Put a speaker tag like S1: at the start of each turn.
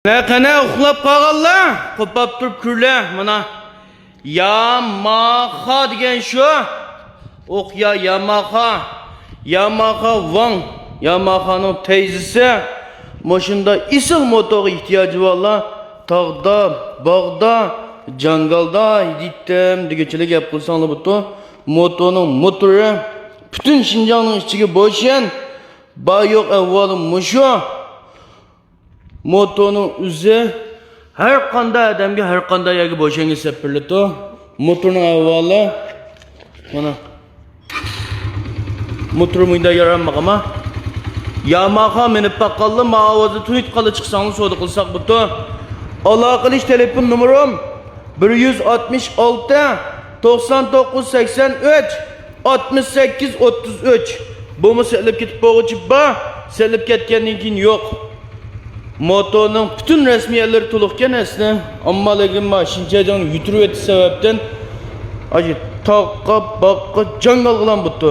S1: Qana uxlab qolganlar, qo'pab turib kurlar. Mana Yamaha degan shu. O'qya Yamaha. Yamaha Wang. Yamahaning teyzisi. Moshunda isil motorga ehtiyoji borlar. Tog'da, bog'da, jangalda yetdim degichilik gap qilsanglar bu motorning motori butun Xinjiangning ichiga bo'shan. Ba yo'q avvalo mushu. Motorning o'zi har qanday odamga har qanday yerga bo'shanga sepiladi. Motorning avvalo mana motor muyda yaranmag'ama. Yamaha minib baqqanlar ma'avozni tuyit qilib chiqsangiz savdo qilsak bu. Aloqa qilish telefon numerim 166 99 83 68 33. Bu selib ketib bo'g'ichi ba, selib ketgandan keyin yo'q. Motorning bütün resmi yerleri to'liqkan asli, ammo lekin mashinchadan yuturib o'tish sababdan ajib toqqa boqqa jangal bilan butdi.